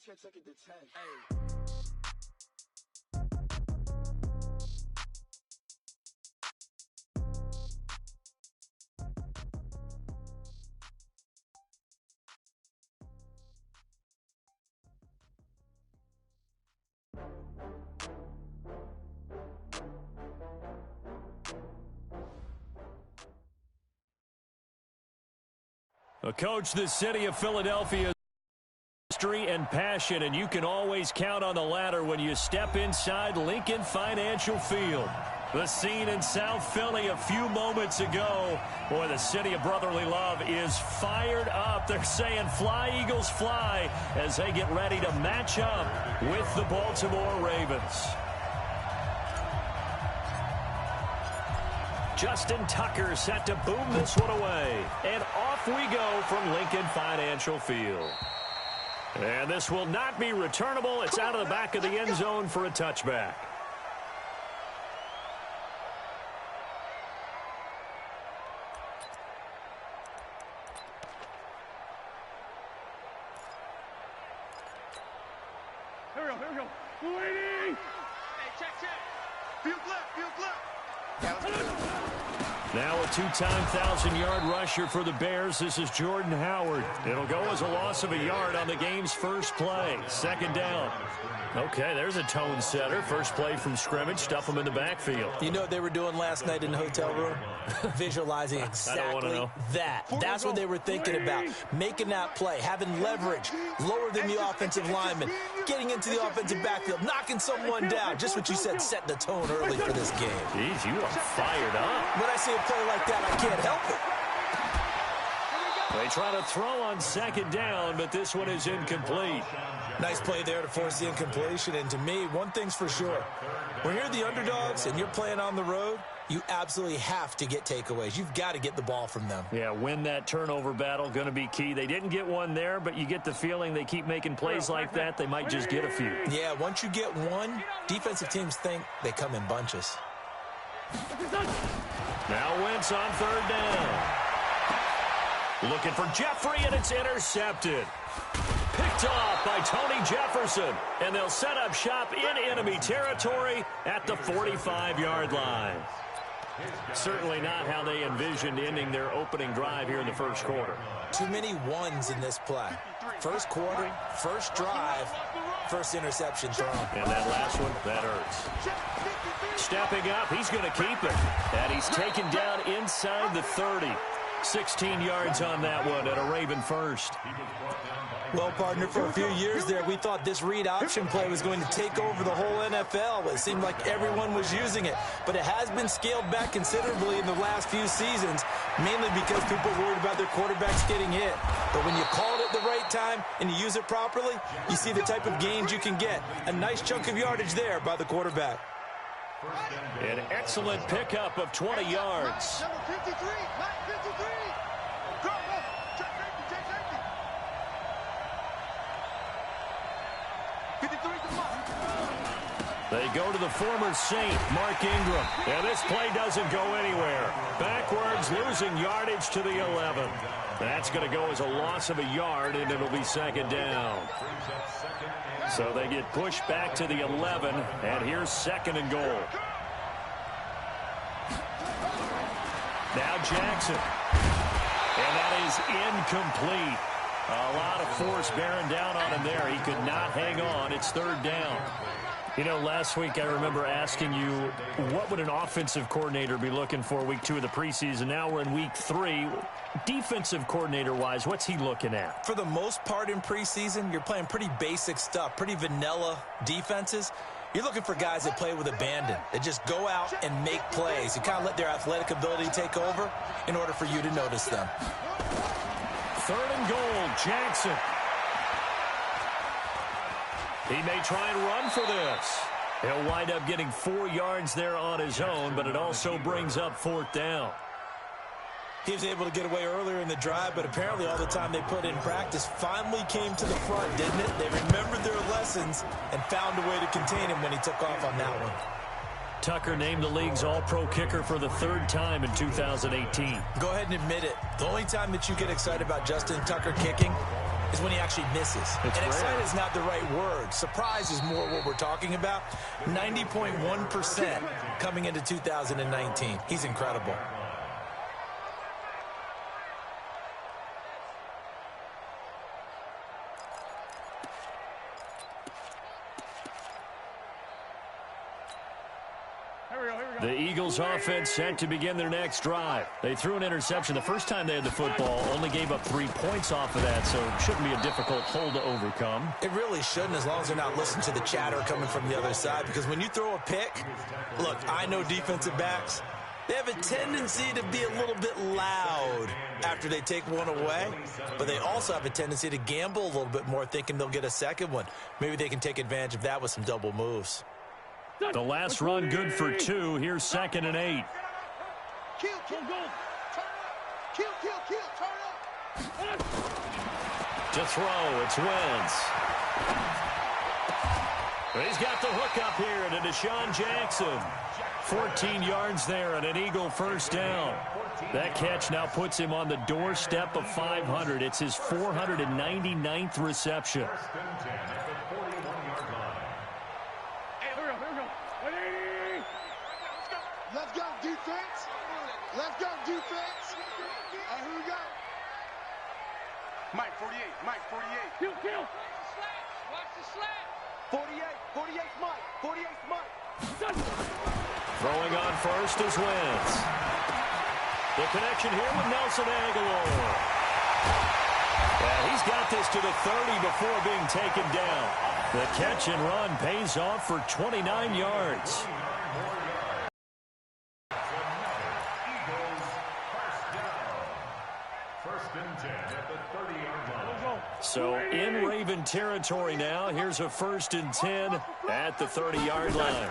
check took it to 10. Coach, the city of Philadelphia, history and passion, and you can always count on the latter when you step inside Lincoln Financial Field. The scene in South Philly a few moments ago. Boy, the city of brotherly love is fired up. They're saying fly, Eagles, fly, as they get ready to match up with the Baltimore Ravens. Justin Tucker set to boom this one away. And off we go from Lincoln Financial Field. And this will not be returnable. It's out of the back of the end zone for a touchback. Here we go. Waiting. Hey, check. Field left. Now a two-time 1,000-yard rusher for the Bears. This is Jordan Howard. It'll go as a loss of a yard on the game's first play. Second down. Okay, there's a tone setter. First play from scrimmage. Stuff them in the backfield. You know what they were doing last night in the hotel room? Visualizing exactly that. That's what they were thinking about. Making that play, having leverage, lower than the offensive lineman, getting into the offensive backfield, knocking someone down. Just what you said, set the tone early for this game. Jeez, you are fired up. When I see a play like that, I can't help it. They try to throw on second down, but this one is incomplete. Nice play there to force the incompletion. And to me, one thing's for sure. When you're the underdogs and you're playing on the road, you absolutely have to get takeaways. You've got to get the ball from them. Yeah, win that turnover battle, going to be key. They didn't get one there, but you get the feeling they keep making plays like that, they might just get a few. Yeah, once you get one, defensive teams think they come in bunches. Now Wentz on third down. Looking for Jeffrey, and it's intercepted. Picked off by Tony Jefferson, and they'll set up shop in enemy territory at the 45-yard line. Certainly not how they envisioned ending their opening drive here in the first quarter. Too many ones in this play. First quarter, first drive, first interception thrown. And that last one, that hurts. Stepping up, he's going to keep it. And he's taken down inside the 30. 16 yards on that one at a Raven first. Well, partner, for a few years there, we thought this read option play was going to take over the whole NFL. It seemed like everyone was using it, but it has been scaled back considerably in the last few seasons, mainly because people are worried about their quarterbacks getting hit. But when you call it at the right time and you use it properly, you see the type of gains you can get. A nice chunk of yardage there by the quarterback. An excellent pickup of 20 yards. Number 53, line 53. Go. Check safety. 53, come on. They go to the former Saint, Mark Ingram. And this play doesn't go anywhere. Backwards, losing yardage to the 11. That's going to go as a loss of a yard, and it'll be second down. So they get pushed back to the 11, and here's second and goal. Now Jackson. And that is incomplete. A lot of force bearing down on him there. He could not hang on. It's third down. You know, last week I remember asking you, what would an offensive coordinator be looking for week 2 of the preseason? Now we're in week 3. Defensive coordinator-wise, what's he looking at? For the most part in preseason, you're playing pretty basic stuff, pretty vanilla defenses. You're looking for guys that play with abandon. They just go out and make plays. You kind of let their athletic ability take over in order for you to notice them. Third and goal, Jackson. He may try and run for this. He'll wind up getting 4 yards there on his own, but it also brings up fourth down. He was able to get away earlier in the drive, but apparently all the time they put in practice finally came to the front, didn't it? They remembered their lessons and found a way to contain him when he took off on that one. Tucker named the league's all-pro kicker for the 3rd time in 2018. Go ahead and admit it. The only time that you get excited about Justin Tucker kicking is when he actually misses. And excited is not the right word. Surprise is more what we're talking about. 90.1% coming into 2019. He's incredible. The Eagles offense set to begin their next drive. They threw an interception the first time they had the football, only gave up 3 points off of that, so it shouldn't be a difficult hole to overcome. It really shouldn't, as long as they're not listening to the chatter coming from the other side, because when you throw a pick, look, I know defensive backs, they have a tendency to be a little bit loud after they take one away, but they also have a tendency to gamble a little bit more, thinking they'll get a second one. Maybe they can take advantage of that with some double moves. The last run good for 2. Here's 2nd and 8. Kill, kill, go. Turn up. Kill, kill, kill. Turn up. To throw, it's Wentz. He's got the hook up here to Deshaun Jackson. 14 yards there and an Eagle first down. That catch now puts him on the doorstep of 500. It's his 499th reception. Let's go, defense. Let's go, defense. And here we go. Mike, 48. Mike, 48. Kill, kill. Watch the slant. 48. 48's Mike. 48's Mike. Throwing on first is Wentz. The connection here with Nelson Aguilar. Yeah, he's got this to the 30 before being taken down. The catch and run pays off for 29 yards. So in Raven territory now. Here's a 1st and 10 at the 30-yard line.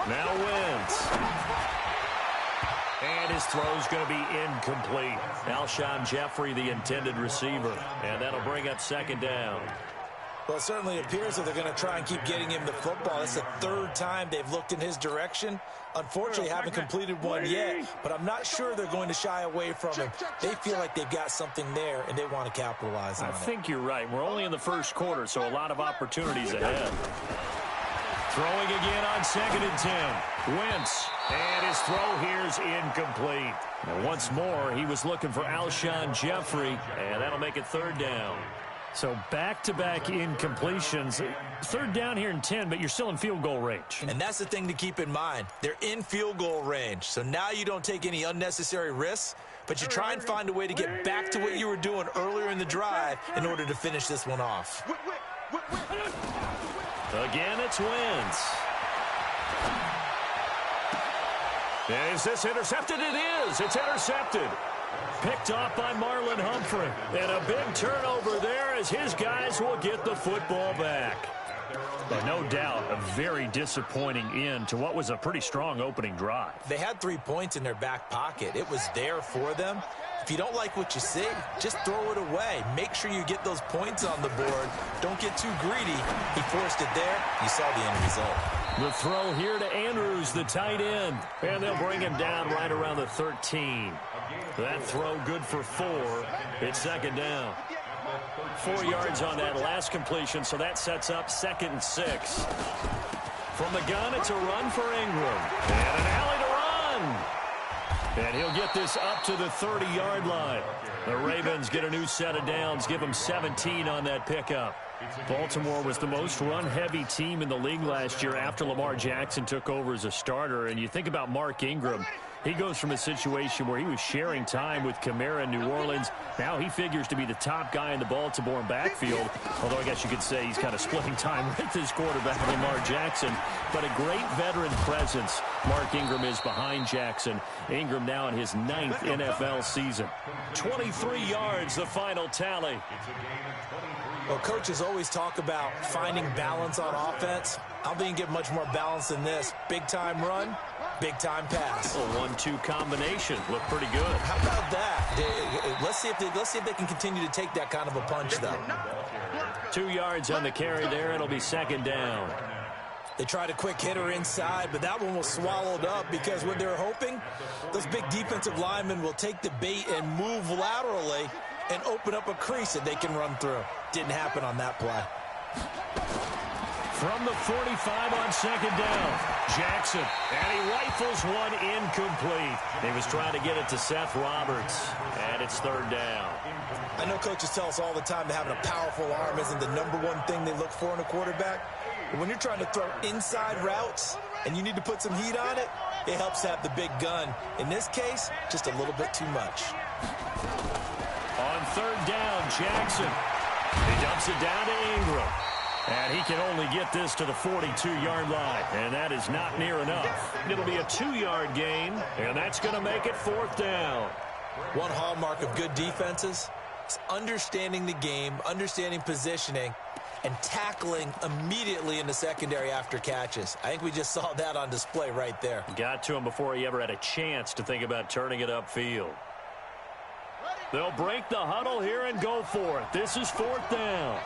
Now Wentz. And his throw's going to be incomplete. Alshon Jeffrey, the intended receiver. And that'll bring up 2nd down. Well, it certainly appears that they're going to try and keep getting him the football. It's the 3rd time they've looked in his direction. Unfortunately, haven't completed one yet, but I'm not sure they're going to shy away from him. They feel like they've got something there, and they want to capitalize on it. I think you're right. We're only in the 1st quarter, so a lot of opportunities ahead. Throwing again on 2nd and 10. Wentz, and his throw here's incomplete. And once more, he was looking for Alshon Jeffrey, and that'll make it 3rd down. So back-to-back incompletions. 3rd down here in 10, but you're still in field goal range. And that's the thing to keep in mind. They're in field goal range. So now you don't take any unnecessary risks, but you try and find a way to get back to what you were doing earlier in the drive in order to finish this one off. Again, it's Wentz. And is this intercepted? It is. It's intercepted. Picked off by Marlon Humphrey. And a big turnover there as his guys will get the football back. But no doubt a very disappointing end to what was a pretty strong opening drive. They had 3 points in their back pocket. It was there for them. If you don't like what you see, just throw it away. Make sure you get those points on the board. Don't get too greedy. He forced it there. You saw the end result. The throw here to Andrews, the tight end. And they'll bring him down right around the 13. That throw good for 4. It's 2nd down. 4 yards on that last completion, so that sets up 2nd and 6. From the gun, it's a run for Ingram. And an alley to run. And he'll get this up to the 30-yard line. The Ravens get a new set of downs, give them 17 on that pickup. Baltimore was the most run-heavy team in the league last year after Lamar Jackson took over as a starter. And you think about Mark Ingram. He goes from a situation where he was sharing time with Kamara in New Orleans. Now he figures to be the top guy in the Baltimore backfield. Although I guess you could say he's kind of splitting time with his quarterback, Lamar Jackson. But a great veteran presence Mark Ingram is behind Jackson. Ingram now in his 9th NFL season. 23 yards, the final tally. Well, coaches always talk about finding balance on offense. I don't think you can get much more balance than this. Big-time run, big-time pass. A 1-2 combination. Looked pretty good. How about that? Let's see if they can continue to take that kind of a punch, though. 2 yards on the carry there. It'll be 2nd down. They tried a quick hitter inside, but that one was swallowed up because what they're hoping, those big defensive linemen will take the bait and move laterally. and open up a crease that they can run through. Didn't happen on that play. From the 45 on second down, Jackson, and he rifles one incomplete. He was trying to get it to Seth Roberts, and it's third down. I know coaches tell us all the time that having a powerful arm isn't the number one thing they look for in a quarterback. But when you're trying to throw inside routes and you need to put some heat on it, it helps to have the big gun. In this case, just a little bit too much. On third down, Jackson. He dumps it down to Ingram. And he can only get this to the 42-yard line. And that is not near enough. It'll be a 2-yard gain, and that's going to make it fourth down. One hallmark of good defenses is understanding the game, understanding positioning, and tackling immediately in the secondary after catches. I think we just saw that on display right there. Got to him before he ever had a chance to think about turning it upfield. They'll break the huddle here and go for it. This is fourth down.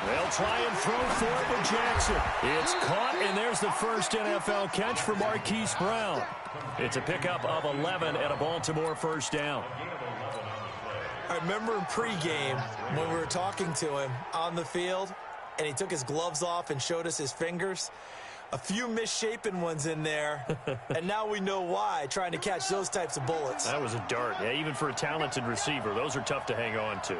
They'll try and throw for it with Jackson. It's caught, and there's the first NFL catch for Marquise Brown. It's a pickup of 11 at a Baltimore first down. I remember in pregame when we were talking to him on the field, and he took his gloves off and showed us his fingers. A few misshapen ones in there, and now we know why, trying to catch those types of bullets. That was a dart. Yeah, even for a talented receiver, those are tough to hang on to.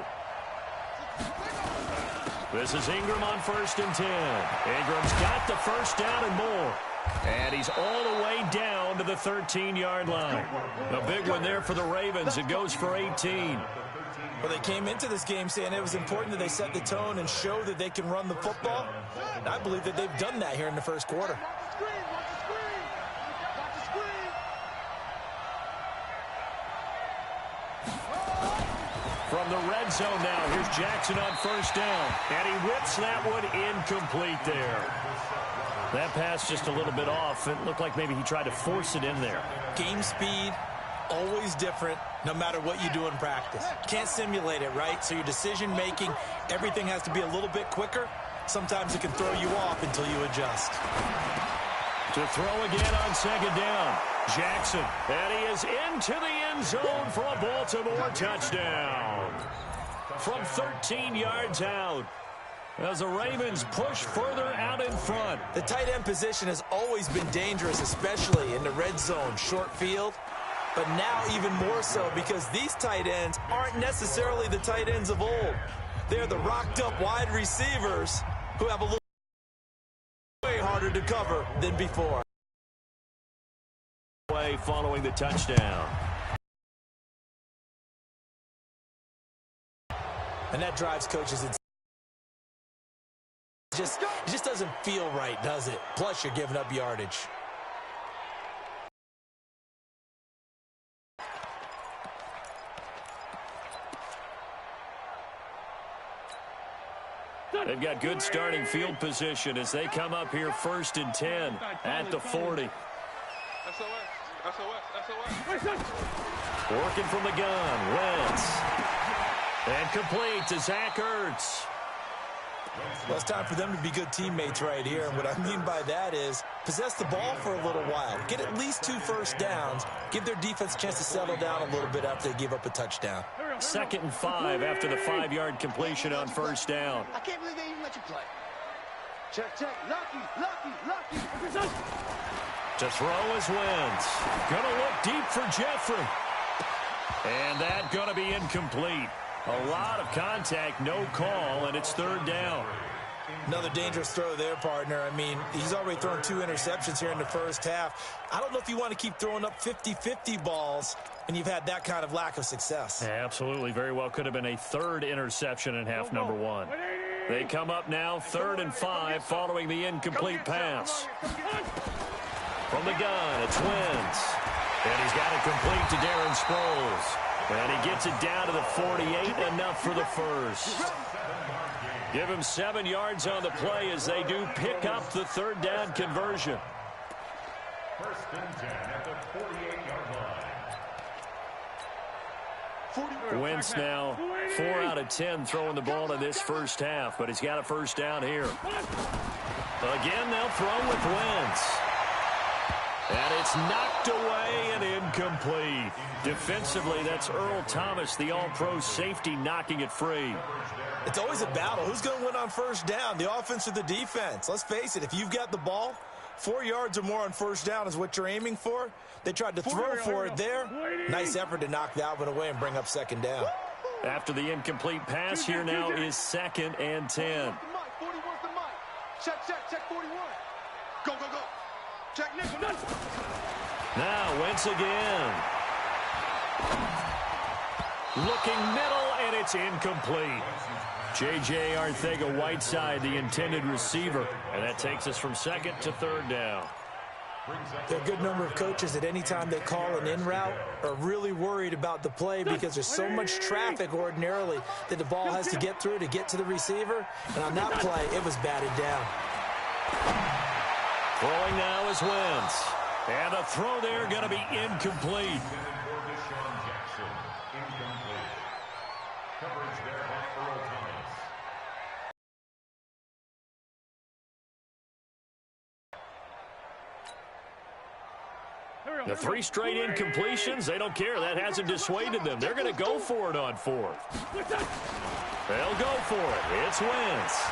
This is Ingram on first and 10. Ingram's got the first down and more. And he's all the way down to the 13-yard line. A big one there for the Ravens. It goes for 18. Well, they came into this game saying it was important that they set the tone and show that they can run the football. And I believe that they've done that here in the first quarter. From the red zone now, here's Jackson on first down. And he whips that one incomplete there. That pass just a little bit off. It looked like maybe he tried to force it in there. Game speed, always different, no matter what you do in practice. Can't simulate it, right? So your decision-making, everything has to be a little bit quicker. Sometimes it can throw you off until you adjust. To throw again on second down, Jackson. And he is into the end zone for a Baltimore touchdown. From 13 yards out, as the Ravens push further out in front. The tight end position has always been dangerous, especially in the red zone, short field. But now even more so because these tight ends aren't necessarily the tight ends of old. They're the rocked-up wide receivers who have a little way harder to cover than before. Following the touchdown. And that drives coaches insane. It just doesn't feel right, does it? Plus, you're giving up yardage. They've got good starting field position as they come up here first and 10 at the 40. Working from the gun, Wentz. And complete to Zach Ertz. Well, it's time for them to be good teammates right here. And what I mean by that is possess the ball for a little while. Get at least 2 first downs. Give their defense a chance to settle down a little bit after they give up a touchdown. 2nd and 5 after the 5-yard completion on first down. I can't believe they even let you play. Check, check. Lucky. To throw is Wentz. Gonna look deep for Jeffrey. And that gonna be incomplete. A lot of contact, no call, and it's third down. Another dangerous throw there, partner. I mean, he's already thrown 2 interceptions here in the first half. I don't know if you want to keep throwing up 50-50 balls, and you've had that kind of lack of success. Yeah, absolutely. Very well could have been a 3rd interception in half number 1. They come up now 3rd and 5 following the incomplete pass. From the gun, it's Wentz. And he's got it complete to Darren Sproles. And he gets it down to the 48, enough for the first. Give him 7 yards on the play as they do pick up the 3rd down conversion. First and 10 at the 48-yard line. Wentz now 4 out of 10 throwing the ball in this first half, but he's got a first down here. Again, they'll throw with Wentz. And it's knocked away and incomplete. Defensively, that's Earl Thomas, the all-pro safety, knocking it free. It's always a battle. Who's going to win on first down, the offense or the defense? Let's face it, if you've got the ball, 4 yards or more on first down is what you're aiming for. They tried to throw for it there. Nice effort to knock that one away and bring up second down. After the incomplete pass, here now is 2nd and 10. Check 41. Go. Check nickel. Now, Wentz again. Looking middle, and it's incomplete. J.J. Arcega-Whiteside, the intended receiver. And that takes us from 2nd to 3rd down. There are a good number of coaches that any time they call an in route are really worried about the play because there's so much traffic ordinarily that the ball has to get through to get to the receiver. And on that play, it was batted down. Throwing now is Wentz. And a throw there going to be incomplete. The 3 straight incompletions, they don't care. That hasn't dissuaded them. They're going to go for it on 4th. They'll go for it. It's Wentz.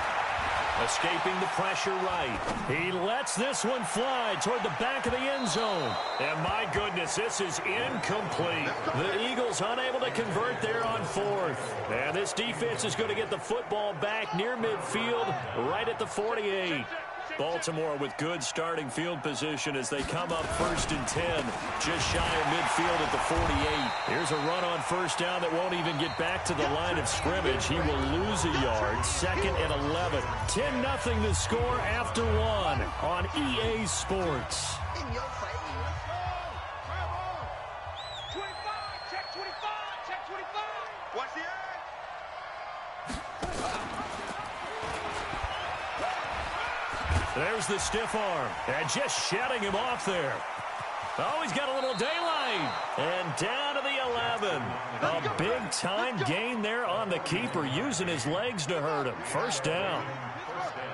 Escaping the pressure right. He lets this one fly toward the back of the end zone. And my goodness, this is incomplete. The Eagles unable to convert there on 4th. And this defense is going to get the football back near midfield, right at the 48. Baltimore with good starting field position as they come up 1st and 10, just shy of midfield at the 48. Here's a run on first down that won't even get back to the line of scrimmage. He will lose a yard. 2nd and 11. 10-0 the score after 1 on EA Sports. In your face. 25. Check 25. Check 25. Watch the edge. There's the stiff arm. And just shutting him off there. Oh, he's got a little daylight. And down to the 11. A big-time gain there on the keeper, using his legs to hurt him. First down.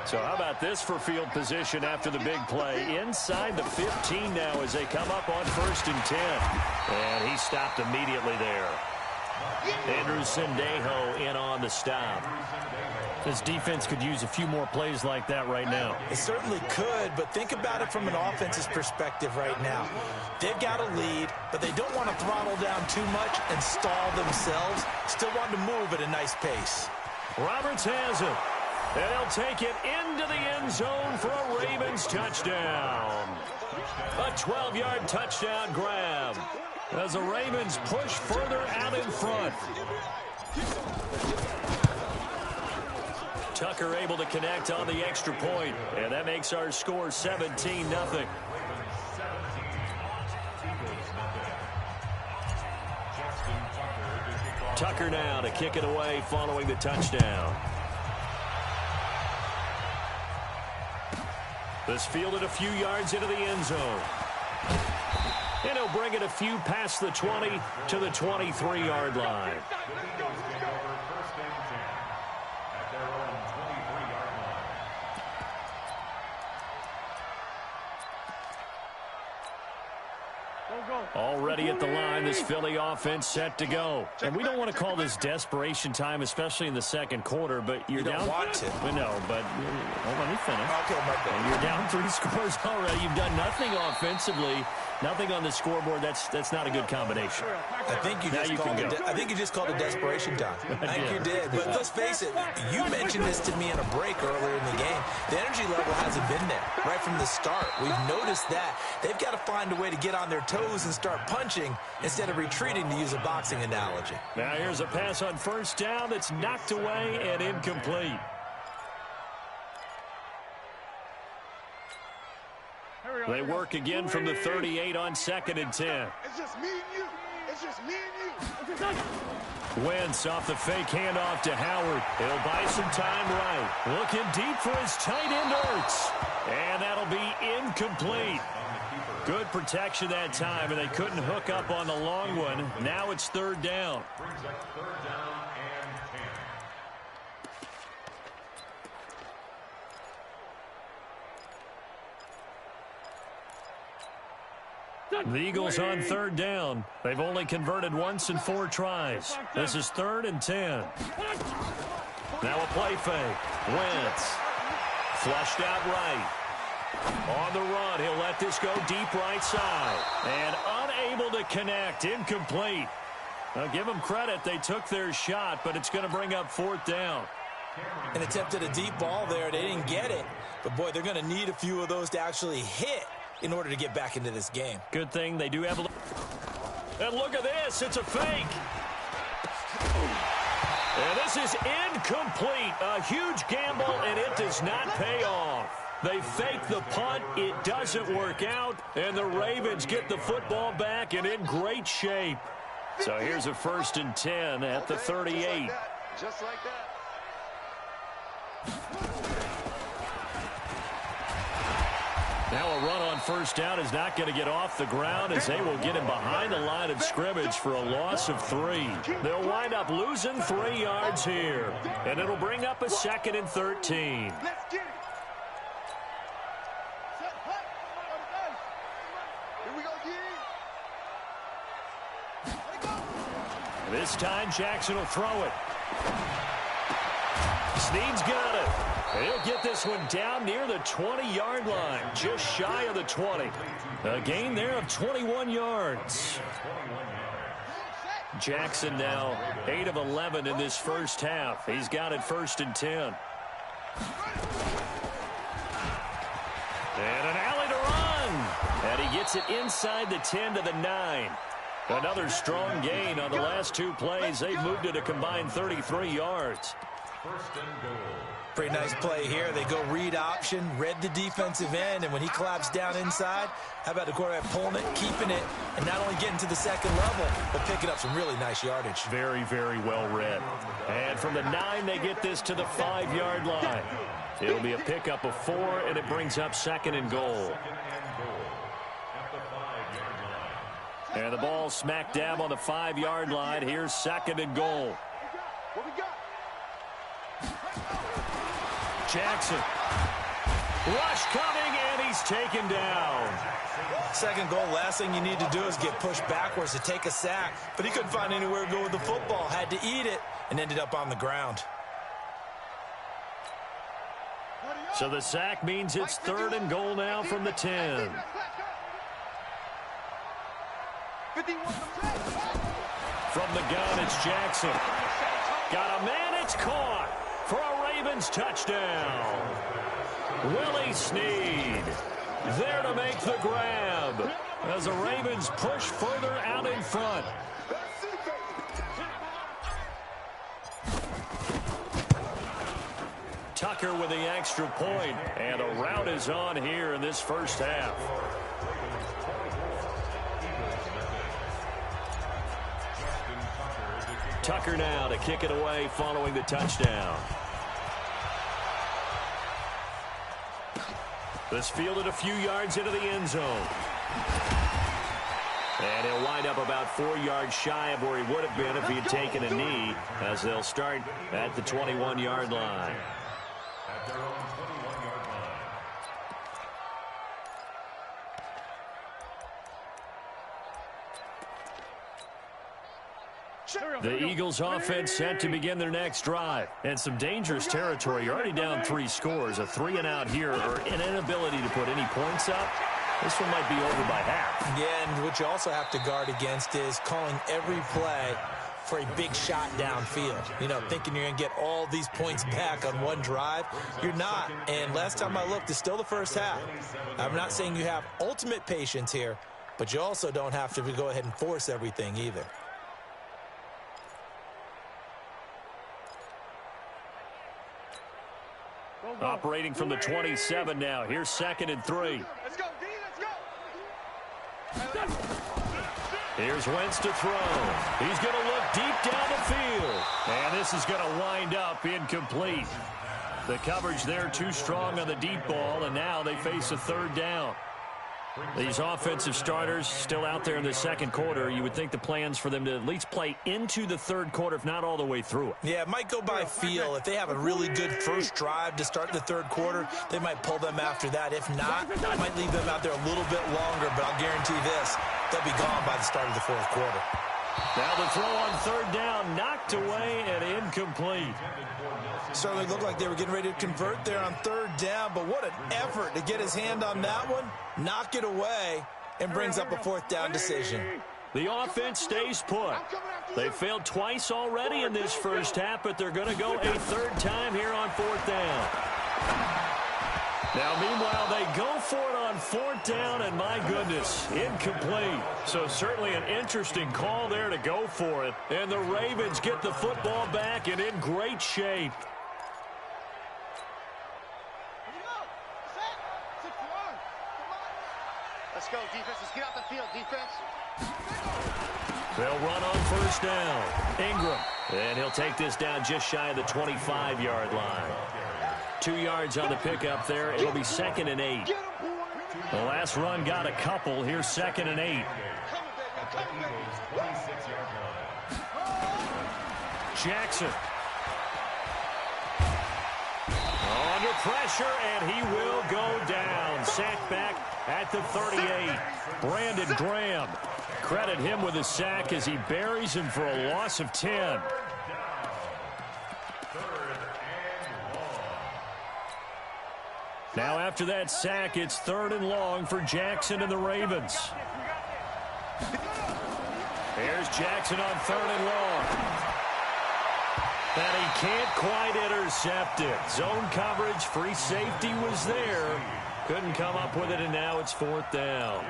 So how about this for field position after the big play? Inside the 15 now as they come up on 1st and 10. And he stopped immediately there. Andrew Sendejo in on the stop. This defense could use a few more plays like that right now. It certainly could, but think about it from an offense's perspective right now. They've got a lead, but they don't want to throttle down too much and stall themselves. Still want to move at a nice pace. Roberts has it. And he'll take it into the end zone for a Ravens touchdown. A 12-yard touchdown grab as the Ravens push further out in front. Tucker able to connect on the extra point, and that makes our score 17-0. Tucker now to kick it away following the touchdown. This fielded a few yards into the end zone. And he'll bring it a few past the 20 to the 23-yard line. Already at the line, this Philly offense set to go. And we don't want to call this desperation time, especially in the second quarter, but you're down. You don't want to. No, but let me finish. Okay, my bad. And you're down 3 scores already. You've done nothing offensively, nothing on the scoreboard. That's not a good combination. I think you just called it desperation time. I think you did. But let's face it, you mentioned this to me in a break earlier in the game. The energy level hasn't been there right from the start. We've noticed that. They've got to find a way to get on their toes and start punching instead of retreating, to use a boxing analogy. Now here's a pass on first down that's knocked away and incomplete. They work again from the 38 on 2nd and 10. It's just me and you. It's just me and you. Wentz off the fake handoff to Howard. He'll buy some time right. Looking deep for his tight end, Ertz. And that'll be incomplete. Good protection that time, and they couldn't hook up on the long one. Now it's 3rd down. Brings up 3rd down and 10. The Eagles on third down. They've only converted once in 4 tries. This is 3rd and 10. Now a play fake. Wentz. Flushed out right. On the run, he'll let this go deep right side. And unable to connect. Incomplete. Now give them credit. They took their shot, but it's going to bring up 4th down. An attempt at a deep ball there. They didn't get it. But, boy, they're going to need a few of those to actually hit in order to get back into this game. Good thing they do have a... And look at this. It's a fake. And this is incomplete. A huge gamble, and it does not pay off. They fake the punt. It doesn't work out. And the Ravens get the football back and in great shape. So here's a 1st and 10 at the 38. Just like that. Now a run on 1st down is not going to get off the ground as they will get him behind the line of scrimmage for a loss of 3. They'll wind up losing 3 yards here. And it'll bring up a 2nd and 13. Let's get it. Here we go, This time Jackson will throw it. Snead's got it. He'll get this one down near the 20-yard line, just shy of the 20. A gain there of 21 yards. Jackson now 8 of 11 in this first half. He's got it 1st and 10. And an alley to run. And he gets it inside the 10 to the 9. Another strong gain on the last 2 plays. They've moved it a combined 33 yards. 1st and goal. Pretty nice play here. They go read option, read the defensive end, and when he collapsed down inside, how about the quarterback pulling it, keeping it, and not only getting to the 2nd level, but picking up some really nice yardage. Very, very well read. And from the 9, they get this to the 5-yard line. It'll be a pickup of 4, and it brings up 2nd and goal. And the ball smack dab on the 5-yard line. Here's 2nd and goal. What we got? Jackson. Rush coming, and he's taken down. 2nd goal, last thing you need to do is get pushed backwards to take a sack. But he couldn't find anywhere to go with the football. Had to eat it and ended up on the ground. So the sack means it's 3rd and goal now from the 10. From the gun, it's Jackson. Got a man, it's caught for a Ravens touchdown. Willie Snead there to make the grab as the Ravens push further out in front. Tucker with the extra point, and a rout is on here in this first half. Tucker now to kick it away following the touchdown. This fielded a few yards into the end zone. And he'll wind up about 4 yards shy of where he would have been if he had taken a knee, as they'll start at the 21-yard line. At their own 21-yard line. The Eagles offense set to begin their next drive. And some dangerous territory. You're already down 3 scores. A 3-and-out here, or an inability to put any points up. This one might be over by half. Yeah, and what you also have to guard against is calling every play for a big shot downfield. You know, thinking you're going to get all these points back on one drive. You're not. And last time I looked, it's still the first half. I'm not saying you have ultimate patience here, but you also don't have to go ahead and force everything either. Operating from the 27 now. Here's 2nd and 3. Let's go, D, let's go. Here's Wentz to throw. He's going to look deep down the field. And this is going to wind up incomplete. The coverage there too strong on the deep ball, and now they face a 3rd down. These offensive starters still out there in the second quarter. You would think the plans for them to at least play into the third quarter, if not all the way through it. Yeah, it might go by feel. If they have a really good first drive to start the third quarter, they might pull them after that. If not, might leave them out there a little bit longer, but I'll guarantee this, they'll be gone by the start of the fourth quarter. Now the throw on third down, knocked away and incomplete. Certainly looked like they were getting ready to convert there on third down, but what an effort to get his hand on that one, knock it away, and brings up a fourth down decision. The offense stays put. They failed twice already in this first half, but they're going to go a third time here on fourth down. Now, meanwhile, they go for it on fourth down, and my goodness, incomplete. So certainly an interesting call there to go for it. And the Ravens get the football back and in great shape. Let's go, defense. Let's get out the field, defense. They'll run on first down. Ingram. And he'll take this down just shy of the 25-yard line. 2 yards on the pickup there. It'll be 2nd and 8. The last run got a couple. Here's 2nd and 8. Jackson. Under pressure, and he will go down. Sacked back at the 38. Brandon Graham. Credit him with a sack as he buries him for a loss of 10. Now after that sack, it's 3rd and long for Jackson and the Ravens. Here's Jackson on 3rd and long. And he can't quite intercept it. Zone coverage, free safety was there. Couldn't come up with it, and now it's 4th down.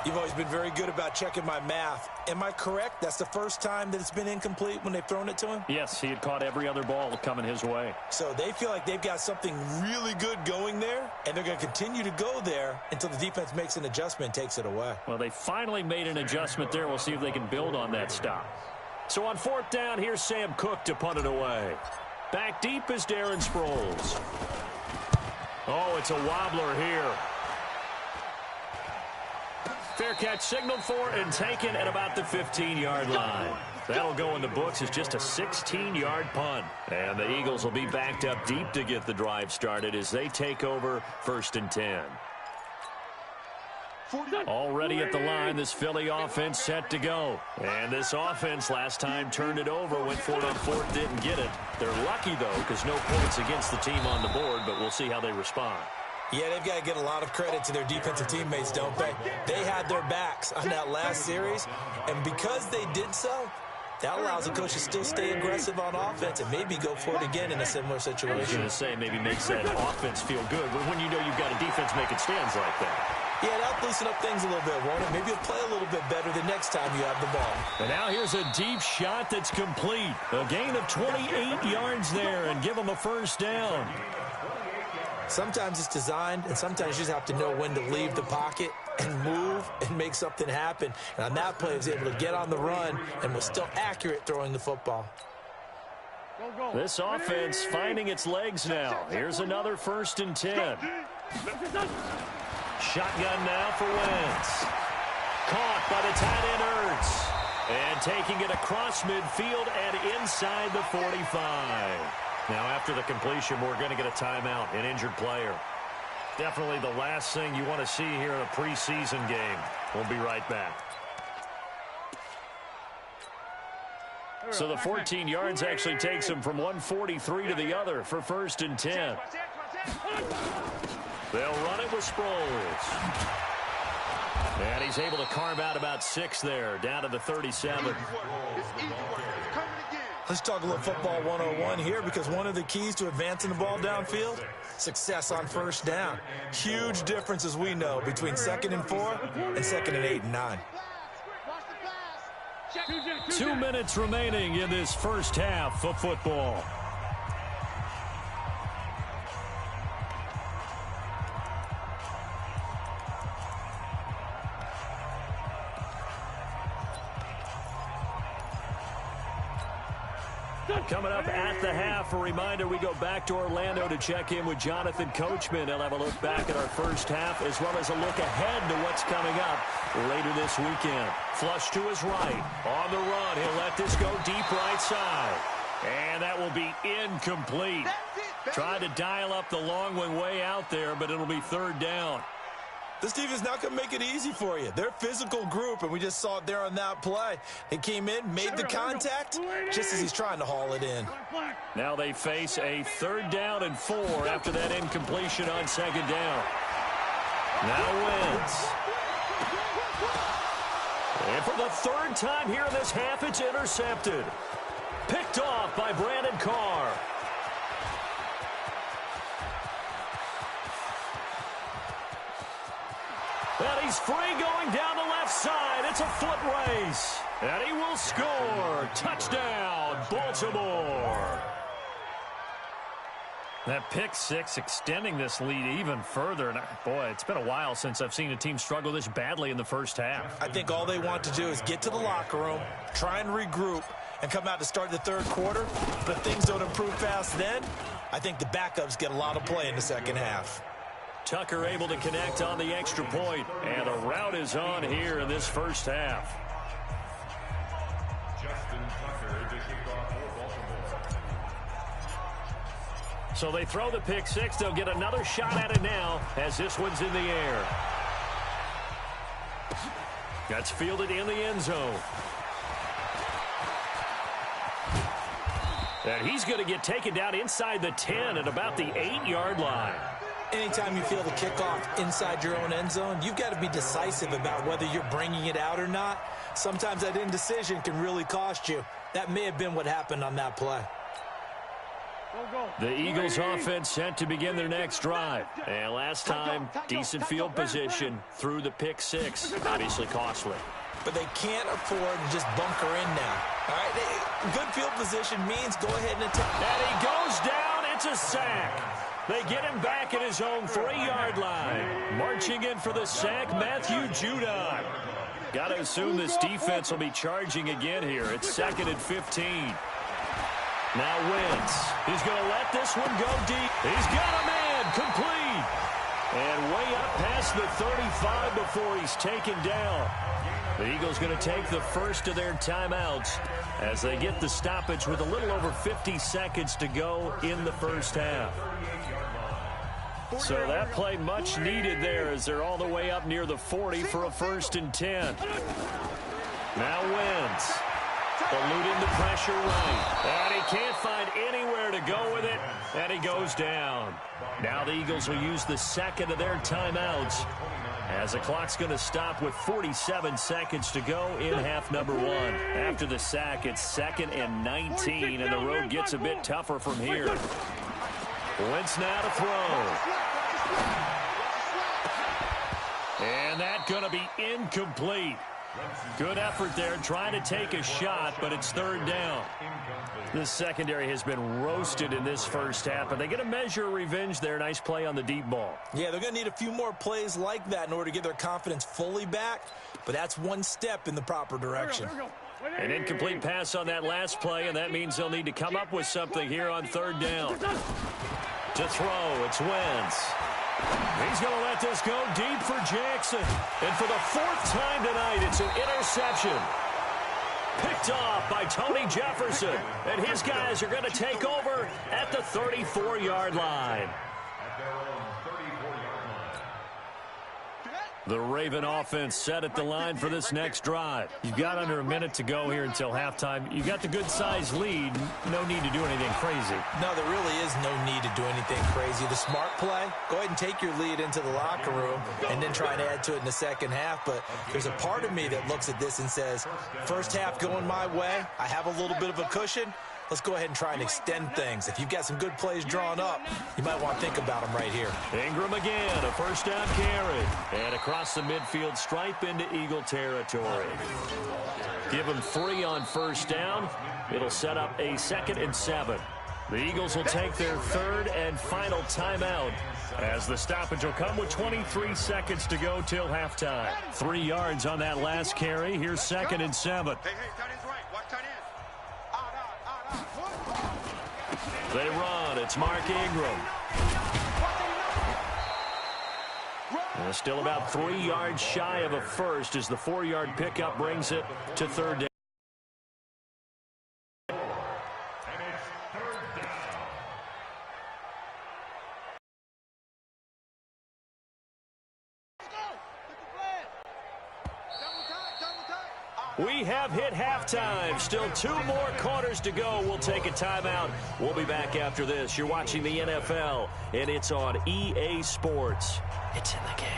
You've always been very good about checking my math. Am I correct? That's the first time that it's been incomplete when they've thrown it to him? Yes, he had caught every other ball coming his way. So they feel like they've got something really good going there, and they're going to continue to go there until the defense makes an adjustment and takes it away. Well, they finally made an adjustment there. We'll see if they can build on that stop. So on 4th down, here's Sam Cook to punt it away. Back deep is Darren Sproles. Oh, it's a wobbler here. Fair catch signaled for and taken at about the 15-yard line. That'll go in the books as just a 16-yard punt. And the Eagles will be backed up deep to get the drive started as they take over 1st and 10. Already at the line, this Philly offense set to go. And this offense last time turned it over, went for it on 4th, didn't get it. They're lucky, though, because no points against the team on the board, but we'll see how they respond. Yeah, they've got to get a lot of credit to their defensive teammates, don't they? They had their backs on that last series, and because they did so, that allows the coach to still stay aggressive on offense and maybe go for it again in a similar situation. I was going to say, maybe makes that offense feel good, but when you know you've got a defense making stands like that. Yeah, that'll loosen up things a little bit, won't it? Maybe you'll play a little bit better the next time you have the ball. And now here's a deep shot that's complete. A gain of 28 yards there and give them a first down. Sometimes it's designed, and sometimes you just have to know when to leave the pocket and move and make something happen. And on that play, he was able to get on the run and was still accurate throwing the football. This offense finding its legs now. Here's another 1st and 10. Shotgun now for Wentz. Caught by the tight end Ertz. And taking it across midfield and inside the 45. Now after the completion, we're going to get a timeout, an injured player. Definitely the last thing you want to see here in a preseason game. We'll be right back. So the 14 yards actually takes him from 143 to the other for 1st and 10. They'll run it with Sproles. And he's able to carve out about 6 there, down to the 37. Let's talk a little football 101 here, because one of the keys to advancing the ball downfield, success on first down. Huge difference, as we know, between 2nd and 4 and 2nd and 8 and 9. 2 minutes remaining in this first half of football. Coming up at the half, a reminder, we go back to Orlando to check in with Jonathan Coachman. He'll have a look back at our first half as well as a look ahead to what's coming up later this weekend. Flush to his right. On the run, he'll let this go deep right side. And that will be incomplete. Tried to dial up the long one way out there, but it'll be third down. This defense not going to make it easy for you. They're a physical group, and we just saw it there on that play. He came in, made the contact, just as he's trying to haul it in. Now they face a 3rd down and 4 after that incompletion on 2nd down. Now Wentz. And for the 3rd time here in this half, it's intercepted. Picked off by Brandon Carr. And he's free going down the left side. It's a foot race. And he will score. Touchdown, Baltimore. That pick six extending this lead even further. And boy, it's been a while since I've seen a team struggle this badly in the first half. I think all they want to do is get to the locker room, try and regroup, and come out to start the 3rd quarter. But if things don't improve fast then, I think the backups get a lot of play in the 2nd half. Tucker able to connect on the extra point, and the route is on here in this first half. Justin Tucker to kick off for Baltimore. So they throw the pick six. They'll get another shot at it now as this one's in the air. That's fielded in the end zone. And he's going to get taken down inside the 10 at about the 8-yard line. Anytime you feel the kickoff inside your own end zone, you've got to be decisive about whether you're bringing it out or not. Sometimes that indecision can really cost you. That may have been what happened on that play. The Eagles offense set to begin their next drive. And last time, decent field position through the pick six. Obviously costly. But they can't afford to just bunker in now. All right, good field position means go ahead and attack. And he goes down. It's a sack. They get him back at his own 3-yard line. Marching in for the sack, Matthew Judon. Got to assume this defense will be charging again here. It's 2nd and 15. Now Wentz. He's going to let this one go deep. He's got a man complete. And way up past the 35 before he's taken down. The Eagles going to take the first of their timeouts as they get the stoppage with a little over 50 seconds to go in the first half. So that play much needed there as they're all the way up near the 40 for a 1st and 10. Now Wentz. Eluding the pressure right. And he can't find anywhere to go with it. And he goes down. Now the Eagles will use the 2nd of their timeouts as the clock's going to stop with 47 seconds to go in half number 1. After the sack, it's 2nd and 19, and the road gets a bit tougher from here. Wentz now to throw. And that's going to be incomplete. Good effort there, trying to take a shot, but it's 3rd down. This secondary has been roasted in this first half, but they get a measure of revenge there. Nice play on the deep ball. Yeah, they're going to need a few more plays like that in order to get their confidence fully back, but that's one step in the proper direction. An incomplete pass on that last play, and that means they'll need to come up with something here on 3rd down. To throw, it's Wentz. He's going to let this go deep for Jackson. And for the 4th time tonight, it's an interception. Picked off by Tony Jefferson. And his guys are going to take over at the 34-yard line. The Raven offense set at the line for this next drive. You've got under a minute to go here until halftime. You got the good-sized lead. No need to do anything crazy. No, there really is no need to do anything crazy. The smart play, go ahead and take your lead into the locker room and then try and add to it in the 2nd half. But there's a part of me that looks at this and says, first half going my way, I have a little bit of a cushion. Let's go ahead and try and extend things. If you've got some good plays drawn up, you might want to think about them right here. Ingram again, a 1st down carry. And across the midfield stripe into Eagle territory. Give him 3 on 1st down. It'll set up a 2nd and 7. The Eagles will take their 3rd and final timeout as the stoppage will come with 23 seconds to go till halftime. 3 yards on that last carry. Here's 2nd and 7. Hey, tight end's right. Watch tight end. Out. They run. It's Mark Ingram. And still about 3 yards shy of a first as the 4-yard pickup brings it to third down. We have hit halftime. Still 2 more quarters to go. We'll take a timeout. We'll be back after this. You're watching the NFL, and it's on EA Sports. It's in the game.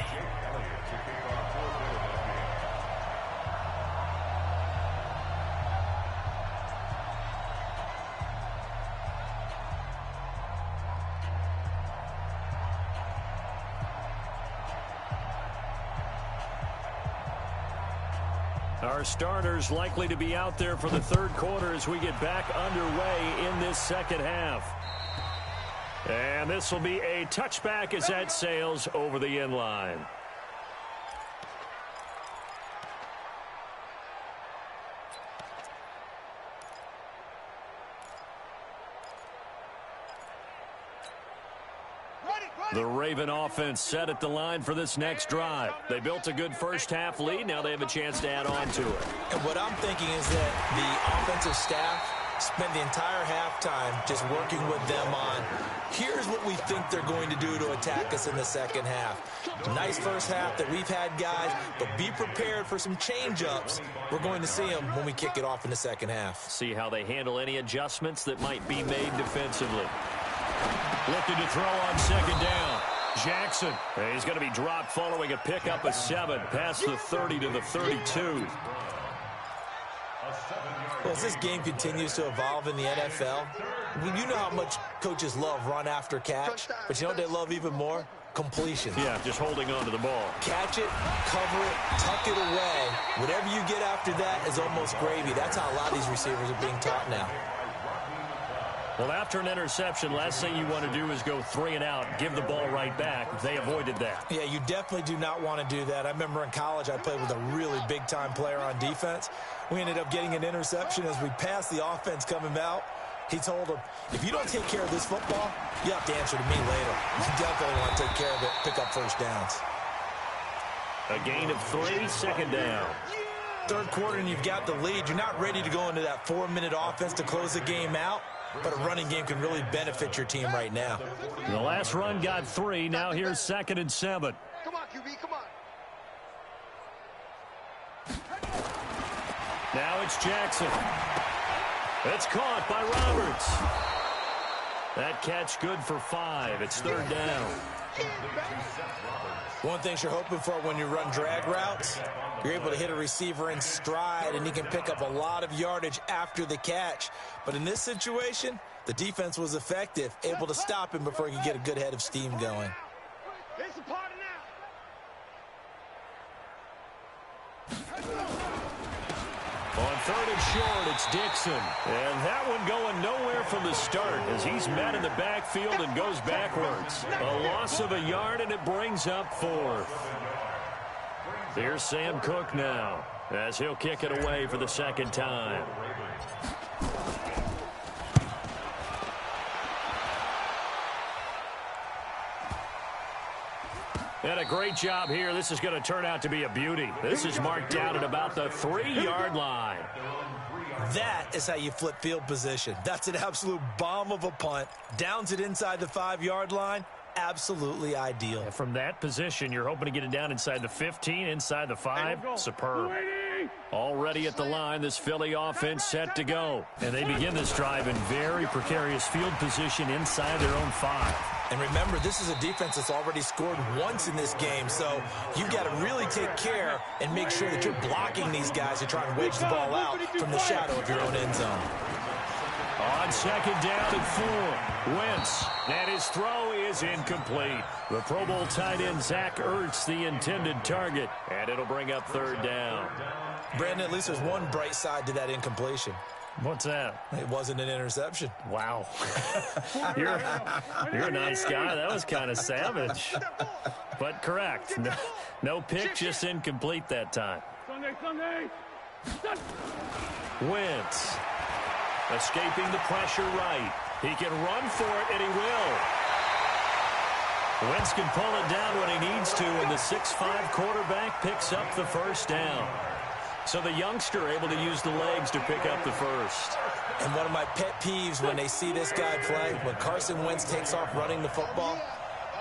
Our starters likely to be out there for the third quarter as we get back underway in this second half. And this will be a touchback as that sails over the end line. The Raven offense set at the line for this next drive. They built a good first-half lead. Now they have a chance to add on to it. And what I'm thinking is that the offensive staff spent the entire halftime just working with them on, here's what we think they're going to do to attack us in the second half. Nice first half that we've had, guys, but be prepared for some change-ups. We're going to see them when we kick it off in the second half. See how they handle any adjustments that might be made defensively. Looking to throw on second down. Jackson. He's going to be dropped following a pickup of 7 past the 30 to the 32. Well, as this game continues to evolve in the NFL, you know how much coaches love run after catch, but you know what they love even more? Completions. Yeah, just holding on to the ball. Catch it, cover it, tuck it away. Whatever you get after that is almost gravy. That's how a lot of these receivers are being taught now. Well, after an interception, last thing you want to do is go 3 and out, give the ball right back. They avoided that. Yeah, you definitely do not want to do that. I remember in college I played with a really big-time player on defense. We ended up getting an interception as we passed the offense coming out. He told him, if you don't take care of this football, you have to answer to me later. You definitely want to take care of it, pick up first downs. A gain of 3, second down. Third quarter and you've got the lead. You're not ready to go into that 4-minute offense to close the game out. But a running game can really benefit your team right now. The last run got 3. Now here's 2nd and 7. Come on, QB, come on. Now it's Jackson. It's caught by Roberts. That catch good for 5. It's 3rd down. One thing you're hoping for when you run drag routes, you're able to hit a receiver in stride, and he can pick up a lot of yardage after the catch. But in this situation, the defense was effective, able to stop him before he could get a good head of steam going. It's a party now. On 3rd and short, it's Dixon. And that one going nowhere from the start as he's met in the backfield and goes backwards. A loss of a yard, and it brings up 4th. Here's Sam Cook now as he'll kick it away for the 2nd time. And a great job here. This is going to turn out to be a beauty. This is marked down at about the 3-yard line. That is how you flip field position. That's an absolute bomb of a punt. Downs it inside the 5-yard line. Absolutely ideal. And from that position, you're hoping to get it down inside the 15, inside the 5. Superb. Already at the line, this Philly offense set to go. And they begin this drive in very precarious field position inside their own 5. And remember, this is a defense that's already scored once in this game, so you've got to really take care and make sure that you're blocking these guys who try and wedge the ball out from the shadow of your own end zone. On 2nd down and 4, Wentz, and his throw is incomplete. The Pro Bowl tight end Zach Ertz, the intended target, and it'll bring up 3rd down. Brandon, at least there's one bright side to that incompletion. What's that? It wasn't an interception. Wow. You're a nice guy. That was kind of savage. But correct. No pick, just incomplete that time. Sunday. Wentz escaping the pressure right. He can run for it, and he will. Wentz can pull it down when he needs to, and the 6'5" quarterback picks up the first down. So the youngster able to use the legs to pick up the first. And one of my pet peeves when they see this guy play, when Carson Wentz takes off running the football,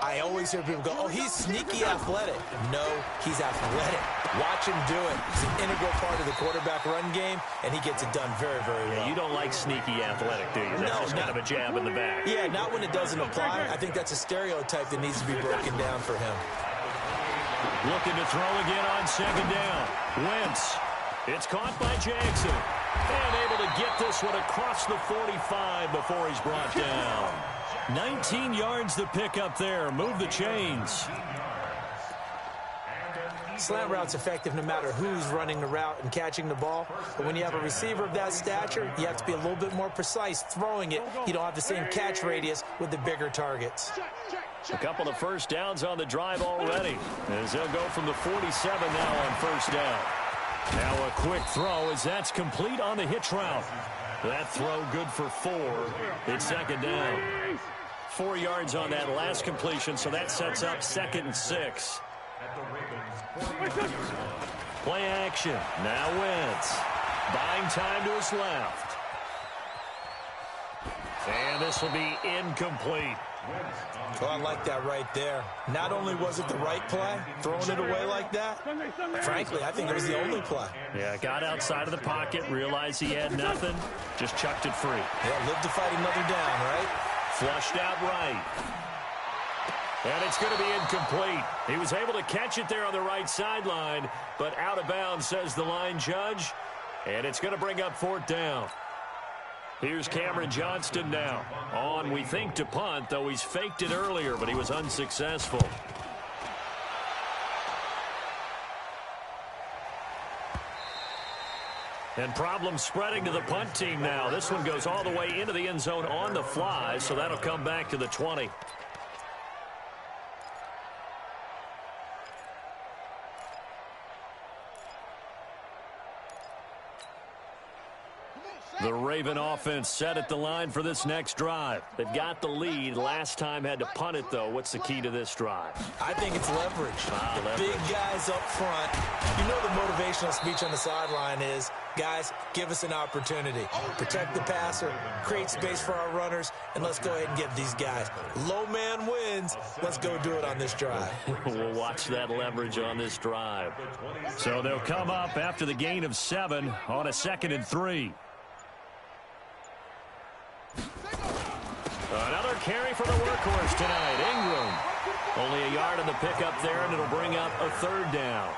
I always hear people go, oh, he's sneaky athletic. No, he's athletic. Watch him do it. He's an integral part of the quarterback run game, and he gets it done very, very well. Yeah, you don't like sneaky athletic, do you? That's just kind of a jab in the back. Yeah, not when it doesn't apply. I think that's a stereotype that needs to be broken down for him. Looking to throw again on second down. Wentz. It's caught by Jackson. And able to get this one across the 45 before he's brought down. 19 yards to pick up there. Move the chains. Slant route's effective no matter who's running the route and catching the ball. But when you have a receiver of that stature, you have to be a little bit more precise throwing it. You don't have the same catch radius with the bigger targets. A couple of first downs on the drive already, as they'll go from the 47 now on first down. Now a quick throw as that's complete on the hitch route. That throw good for 4. It's second down. 4 yards on that last completion, so that sets up 2nd and 6. Play action. Now Wentz. Buying time to his left. And this will be incomplete. Oh, I like that right there. Not only was it the right play, throwing it away like that, frankly, I think it was the only play. Yeah, got outside of the pocket, realized he had nothing, just chucked it free. Yeah, live to fight another down, right? Flushed out right. And it's going to be incomplete. He was able to catch it there on the right sideline, but out of bounds, says the line judge. And it's going to bring up 4th down. Here's Cameron Johnston now. On, we think, to punt, though he's faked it earlier, but he was unsuccessful. And problems spreading to the punt team now. This one goes all the way into the end zone on the fly, so that'll come back to the 20. The Raven offense set at the line for this next drive. They've got the lead. Last time had to punt it, though. What's the key to this drive? I think it's leverage. Leverage. Big guys up front. You know the motivational speech on the sideline is, guys, give us an opportunity. Protect the passer, create space for our runners, and let's go ahead and get these guys. Low man wins. Let's go do it on this drive. We'll watch that leverage on this drive. So they'll come up after the gain of 7 on a 2nd and 3. Another carry for the workhorse tonight, Ingram. Only a yard on the pickup there, and it'll bring up a 3rd down.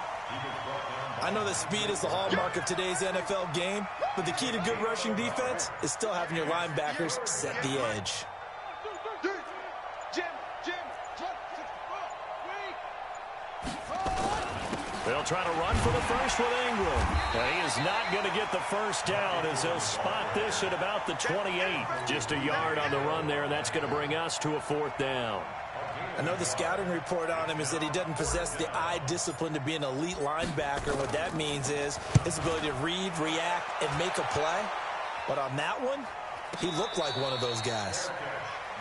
I know that speed is the hallmark of today's NFL game, but the key to good rushing defense is still having your linebackers set the edge. They'll try to run for the first with Ingram. And he is not going to get the first down as they'll spot this at about the 28. Just a yard on the run there, and that's going to bring us to a 4th down. I know the scouting report on him is that he doesn't possess the eye discipline to be an elite linebacker. What that means is his ability to read, react, and make a play. But on that one, he looked like one of those guys.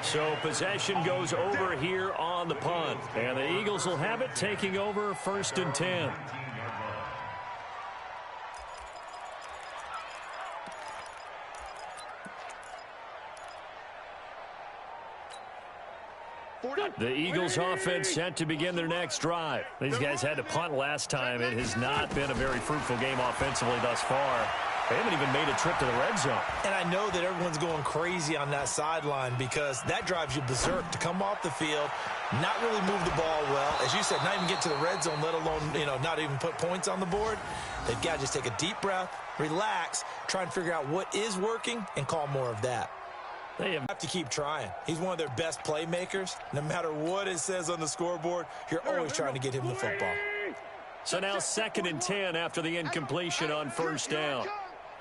So possession goes over here on the punt. And the Eagles will have it, taking over 1st and 10. The Eagles offense set to begin their next drive. These guys had to punt last time. It has not been a very fruitful game offensively thus far. They haven't even made a trip to the red zone. And I know that everyone's going crazy on that sideline because that drives you berserk to come off the field, not really move the ball well. As you said, not even get to the red zone, let alone, not even put points on the board. They've got to just take a deep breath, relax, try and figure out what is working, and call more of that. They have to keep trying. He's one of their best playmakers. No matter what it says on the scoreboard, you're always trying to get him the football. So now 2nd and 10 after the incompletion on first down.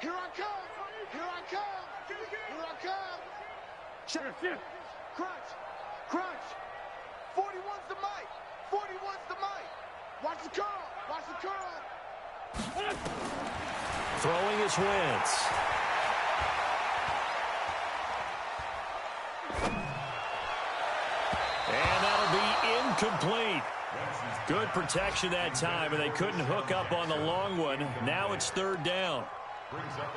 Here I come! Here I come! Here I come! Check. Crunch! Crunch! 41's the mic! 41's the mic! Watch the curl! Watch the curl! Throwing is Wentz. And that'll be incomplete. Good protection that time, and they couldn't hook up on the long one. Now it's third down.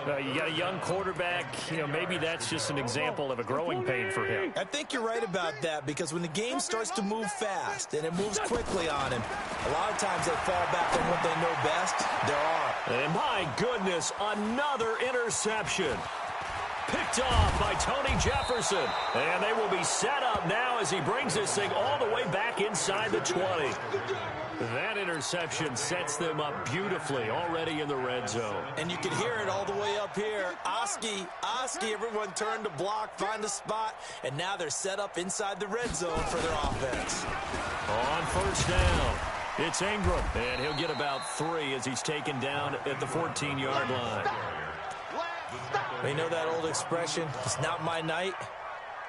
You got a young quarterback. Maybe that's just an example of a growing pain for him. I think you're right about that, because when the game starts to move fast and it moves quickly on him, a lot of times they fall back on what they know best, their arm. And my goodness, another interception. Picked off by Tony Jefferson. And they will be set up now as he brings this thing all the way back inside the 20. That interception sets them up beautifully already in the red zone. And you can hear it all the way up here. Oski, everyone turned to block, find a spot, and now they're set up inside the red zone for their offense. On first down, it's Ingram, and he'll get about 3 as he's taken down at the 14-yard line. You know that old expression, it's not my night?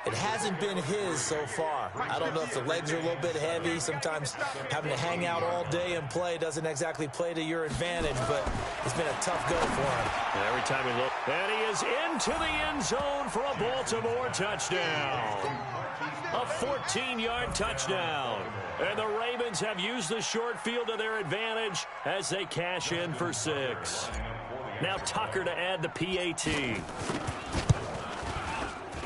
It hasn't been his so far. I don't know if the legs are a little bit heavy. Sometimes having to hang out all day and play doesn't exactly play to your advantage, but it's been a tough go for him. Every time we look, and he is into the end zone for a Baltimore touchdown. A 14-yard touchdown. And the Ravens have used the short field to their advantage as they cash in for 6. Now Tucker to add the PAT.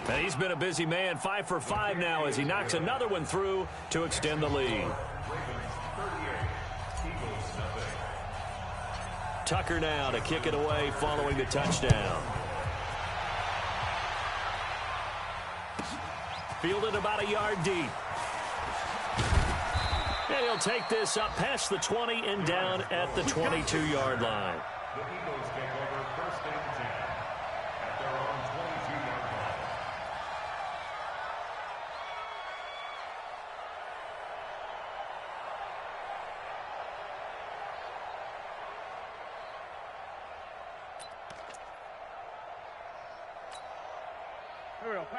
And he's been a busy man, 5 for 5 now as he knocks another one through to extend the lead. Tucker now to kick it away following the touchdown. Fielded about a yard deep. And he'll take this up past the 20 and down at the 22-yard line. The Eagles take over first and 10 at their own 22-yard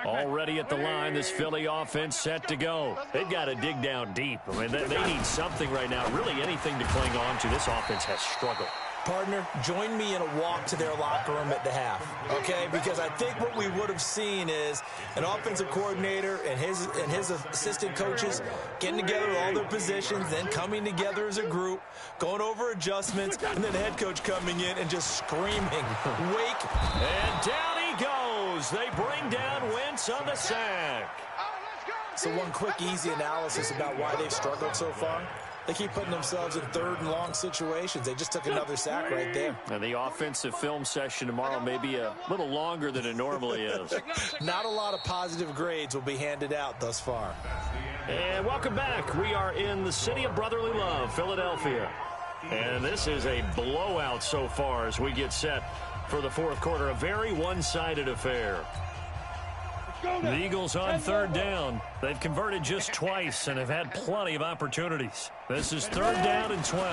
line. Already at the line, this Philly offense set to go. They've got to dig down deep. I mean, they need something right now, really anything to cling on to. This offense has struggled. Partner, join me in a walk to their locker room at the half, okay? Because I think what we would have seen is an offensive coordinator and his assistant coaches getting together with all their positions, then coming together as a group, going over adjustments, and then the head coach coming in and just screaming, "Wake!" And down he goes. They bring down Wentz on the sack. So one quick, easy analysis about why they've struggled so far. They keep putting themselves in third and long situations. They just took another sack right there. And the offensive film session tomorrow may be a little longer than it normally is. Not a lot of positive grades will be handed out thus far. And welcome back. We are in the city of brotherly love, Philadelphia. And this is a blowout so far as we get set for the fourth quarter. A very one-sided affair. The Eagles on third down. They've converted just twice and have had plenty of opportunities. This is third down and 12.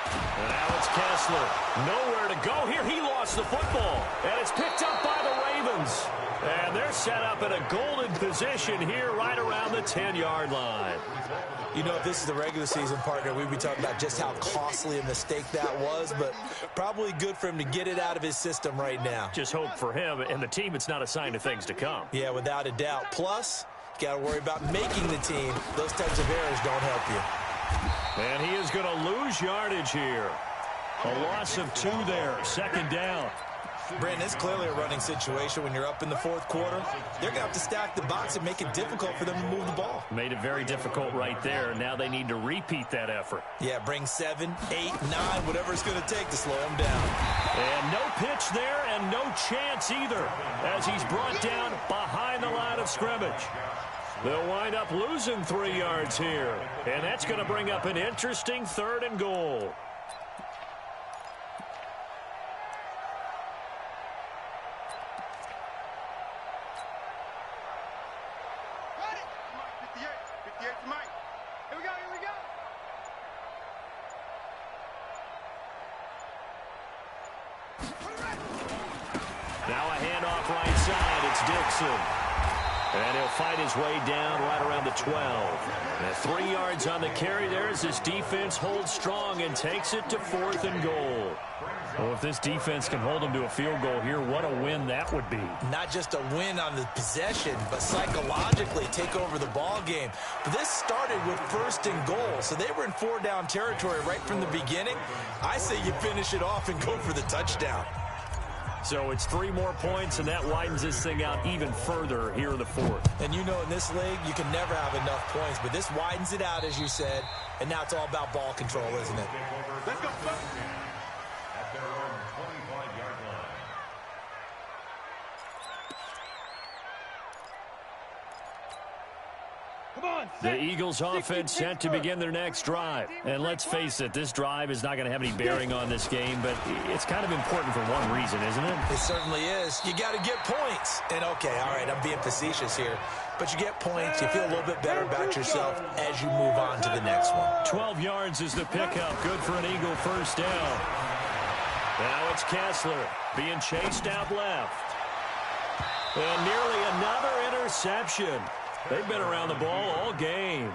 And now it's Kessler. Nowhere to go here. He lost the football. And it's picked up by the Ravens. And they're set up in a golden position here right around the 10-yard line. You know, if this is the regular season, partner, we'd be talking about just how costly a mistake that was, but probably good for him to get it out of his system right now. Just hope for him and the team it's not a sign of things to come. Yeah, without a doubt. Plus, you got to worry about making the team. Those types of errors don't help you. And he is going to lose yardage here. A loss of 2 there, second down. Brandon, it's clearly a running situation when you're up in the fourth quarter. They're going to have to stack the box and make it difficult for them to move the ball. Made it very difficult right there. Now they need to repeat that effort. Yeah, bring 7, 8, 9, whatever it's going to take to slow them down. And no pitch there and no chance either as he's brought down behind the line of scrimmage. They'll wind up losing 3 yards here. And that's going to bring up an interesting third and goal. Now a handoff right side. It's Dixon. And he'll fight his way down right around the 12. And 3 yards on the carry there as his defense holds strong and takes it to 4th and goal. Well, if this defense can hold him to a field goal here, what a win that would be. Not just a win on the possession, but psychologically take over the ball game. But this started with 1st and goal, so they were in 4-down territory right from the beginning. I say you finish it off and go for the touchdown. So it's 3 more points, and that widens this thing out even further here in the 4th. And you know in this league, you can never have enough points, but this widens it out, as you said, and now it's all about ball control, isn't it? Let's go. At their own 25-yard line. The Eagles offense set to begin their next drive. And let's face it, this drive is not going to have any bearing on this game, but it's kind of important for one reason, isn't it? It certainly is. You got to get points. And okay, all right, I'm being facetious here, but you get points, you feel a little bit better about yourself as you move on to the next one. 12 yards is the pickup. Good for an Eagle first down. Now it's Kessler being chased out left. And nearly another interception. They've been around the ball all game.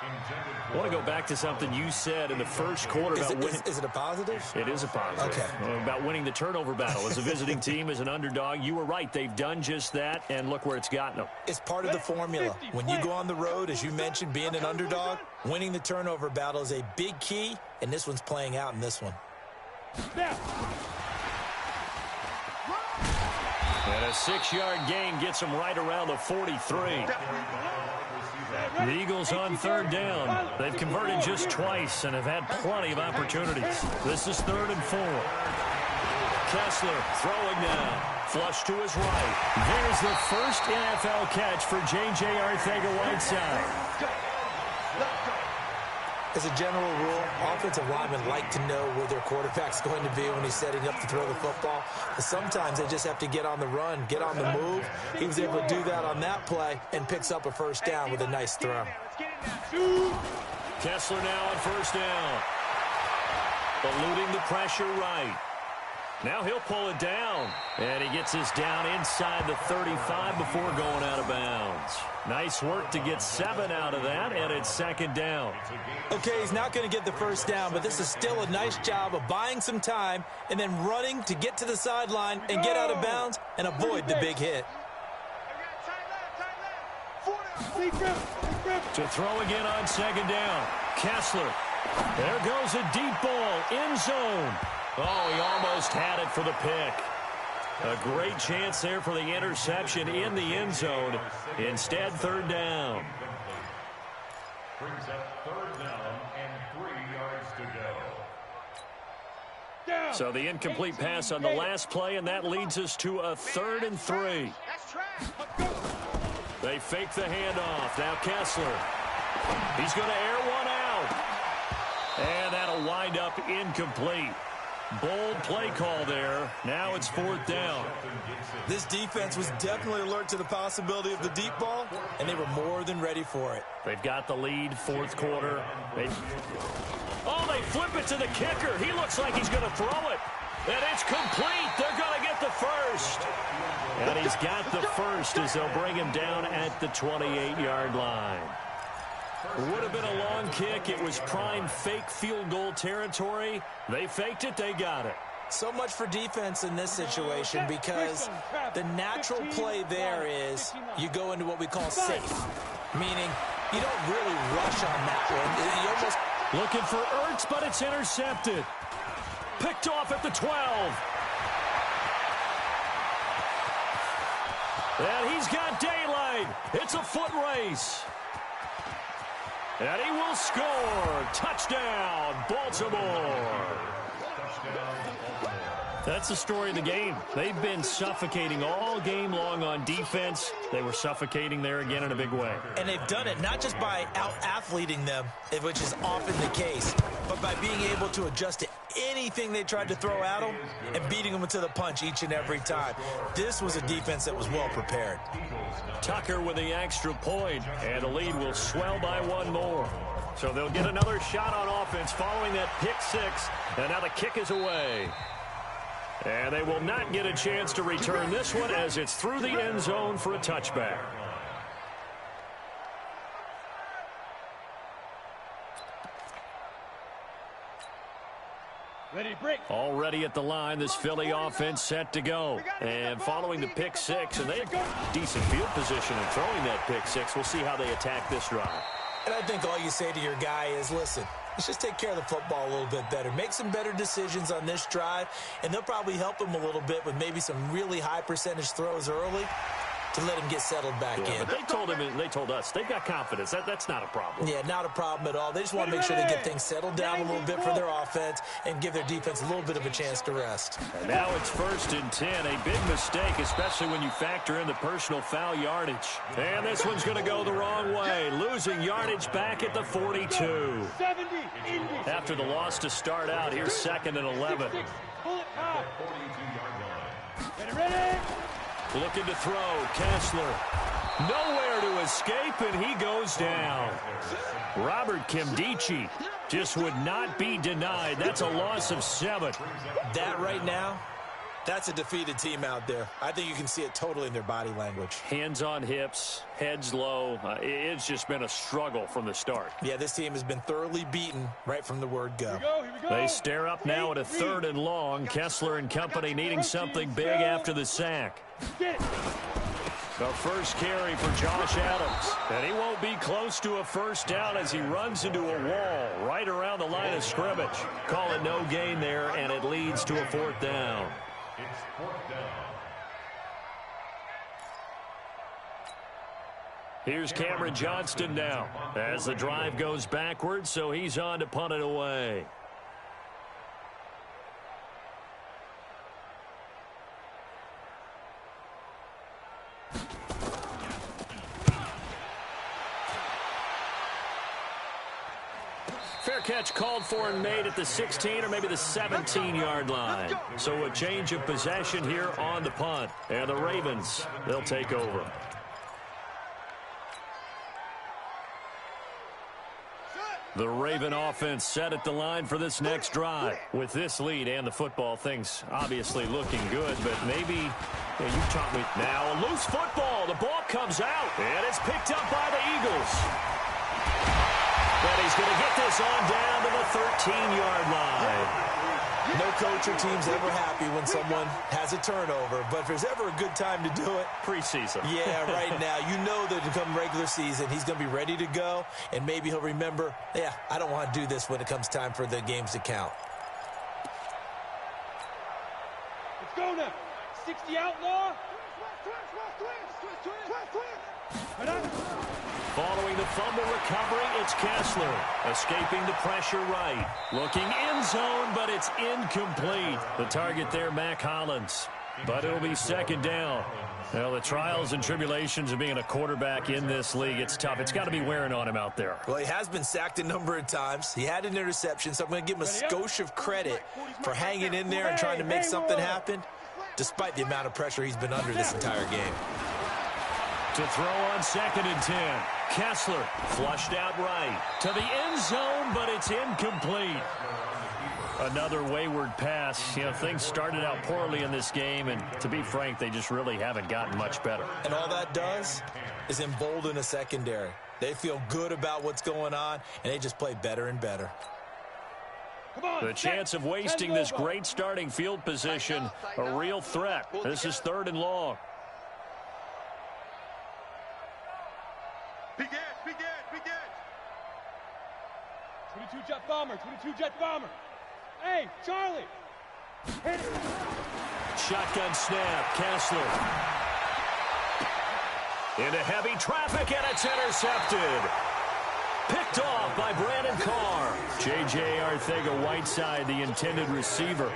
I want to go back to something you said in the first quarter about winning. Is it a positive? It is a positive. Okay. About winning the turnover battle. As a visiting team, as an underdog, you were right. They've done just that, and look where it's gotten them. It's part of the formula. When you go on the road, as you mentioned, being an underdog, winning the turnover battle is a big key, and this one's playing out in this one. And a 6-yard gain gets them right around the 43. The Eagles on 3rd down. They've converted just twice and have had plenty of opportunities. This is 3rd and 4. Kessler throwing down. Flush to his right. There's the first NFL catch for J.J. Arcega-Whiteside. As a general rule, offensive linemen like to know where their quarterback's going to be when he's setting up to throw the football. But sometimes they just have to get on the run, get on the move. He was able to do that on that play and picks up a first down with a nice throw. Kessler now on first down. Eluding the pressure right. Now he'll pull it down. And he gets this down inside the 35 before going out of bounds. Nice work to get 7 out of that, and it's 2nd down. Okay, he's not going to get the first down, but this is still a nice job of buying some time and then running to get to the sideline and get out of bounds and avoid the big hit. To throw again on 2nd down. Kessler. There goes a deep ball. End zone. Oh, he almost had it for the pick. A great chance there for the interception in the end zone. Instead, 3rd down. Brings up 3rd down and 3 yards to go. So the incomplete pass on the last play, and that leads us to a 3rd and 3. They fake the handoff. Now Kessler. He's going to air one out. And that'll wind up incomplete. Bold play call there. Now it's 4th down. This defense was definitely alert to the possibility of the deep ball, and they were more than ready for it. They've got the lead, 4th quarter. They flip it to the kicker. He looks like he's going to throw it. And it's complete. They're going to get the first. And he's got the first as they'll bring him down at the 28-yard line. Would have been a long kick. It was prime fake field goal territory. They faked it. They got it. So much for defense in this situation because the natural play there is you go into what we call safe, meaning you don't really rush on that one. You almost looking for Ertz, but it's intercepted. Picked off at the 12. And he's got daylight. It's a foot race. And he will score. Touchdown, Baltimore. That's the story of the game. They've been suffocating all game long on defense. They were suffocating there again in a big way. And they've done it not just by out-athleting them, which is often the case, but by being able to adjust to anything they tried to throw at them and beating them to the punch each and every time. This was a defense that was well prepared. Tucker with the extra point, and the lead will swell by one more. So they'll get another shot on offense following that pick six, and now the kick is away. And they will not get a chance to return this one as it's through the end zone for a touchback. Already at the line, this Philly offense set to go. And following the pick six, and they have decent field position in throwing that pick six. We'll see how they attack this drive. And I think all you say to your guy is, listen, let's just take care of the football a little bit better. Make some better decisions on this drive, and they'll probably help him a little bit with maybe some really high percentage throws early to let him get settled back in. But they told us they've got confidence. That's not a problem. Yeah, not a problem at all. They just want to make sure they get things settled down a little bit for their offense and give their defense a little bit of a chance to rest. And now it's 1st and 10. A big mistake, especially when you factor in the personal foul yardage. And this one's going to go the wrong way. Losing yardage back at the 42. After the loss to start out, here's 2nd and 11. Ready? Looking to throw, Kessler. Nowhere to escape, and he goes down. Robert Kimdichie just would not be denied. That's a loss of 7. That right now, that's a defeated team out there. I think you can see it totally in their body language. Hands on hips, heads low. It's just been a struggle from the start. Yeah, this team has been thoroughly beaten right from the word go. Here we go. They stare up now at a 3rd and long. Kessler and company needing something big after the sack. The first carry for Josh Adams. And he won't be close to a first down as he runs into a wall right around the line of scrimmage. Call it no gain there, and it leads to a 4th down. It's 4th down. Here's Cameron Johnston now as the drive goes backwards, so he's on to punt it away. Fair catch called for and made at the 16 or maybe the 17-yard line. So a change of possession here on the punt. And the Ravens, they'll take over. The Raven offense set at the line for this next drive. With this lead and the football, things obviously looking good, but maybe you taught me. Now a loose football. The ball comes out, and it's picked up by the Eagles. But he's going to get this on down to the 13-yard line. No coach or team's ever happy when someone has a turnover, but if there's ever a good time to do it, preseason. Yeah, right now. You know that come regular season, he's going to be ready to go, and maybe he'll remember, yeah, I don't want to do this when it comes time for the games to count. Let's go now. 60 outlaw. Following the fumble recovery, it's Kessler. Escaping the pressure right. Looking end zone, but it's incomplete. The target there, Mac Hollins. But it'll be 2nd down. Well, the trials and tribulations of being a quarterback in this league, it's tough. It's got to be wearing on him out there. Well, he has been sacked a number of times. He had an interception, so I'm going to give him a skosh of credit for hanging in there and trying to make something happen, despite the amount of pressure he's been under this entire game. To throw on 2nd and 10. Kessler flushed out right to the end zone, but it's incomplete. Another wayward pass. You know, things started out poorly in this game, and to be frank, they just really haven't gotten much better. And all that does is embolden a secondary. They feel good about what's going on, and they just play better and better. The chance of wasting this great starting field position, a real threat. This is 3rd and long. Begin. 22 jet bomber. Hey, Charlie. Hit it. Shotgun snap, Kessler. Into heavy traffic, and it's intercepted. Picked off by Brandon Carr. J.J. Arcega-Whiteside, the intended receiver.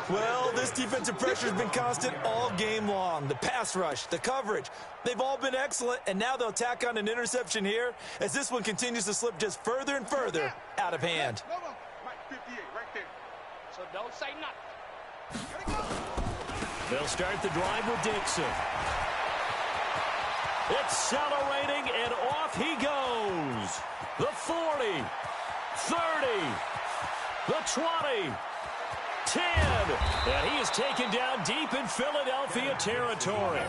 Well, this defensive pressure has been constant all game long. The pass rush, the coverage, they've all been excellent, and now they'll tack on an interception here as this one continues to slip just further and further out of hand. Right, 58, right there. So don't say nothing. They'll start the drive with Dixon. Accelerating, and off he goes. The 40, 30, the 20. 10, and he is taken down deep in Philadelphia territory.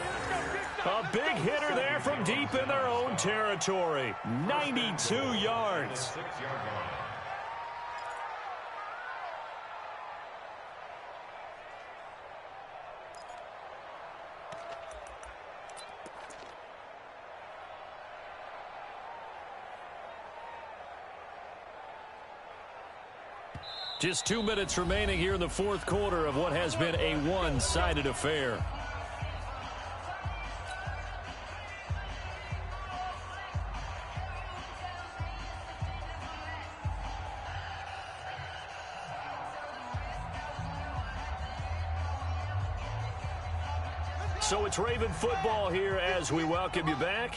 A big hitter there from deep in their own territory. 92 yards. Just 2 minutes remaining here in the fourth quarter of what has been a one-sided affair. So it's Raven football here as we welcome you back.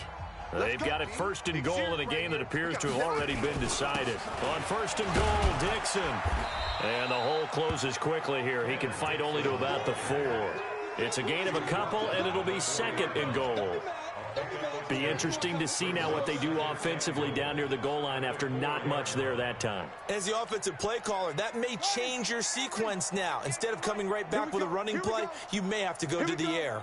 They've got it first and goal in a game that appears to have already been decided. On first and goal, Dixon. And the hole closes quickly here. He can fight only to about the 4. It's a gain of a couple, and it'll be second and goal. Be interesting to see now what they do offensively down near the goal line after not much there that time. As the offensive play caller, that may change your sequence now. Instead of coming right back with a running play, you may have to go to the air.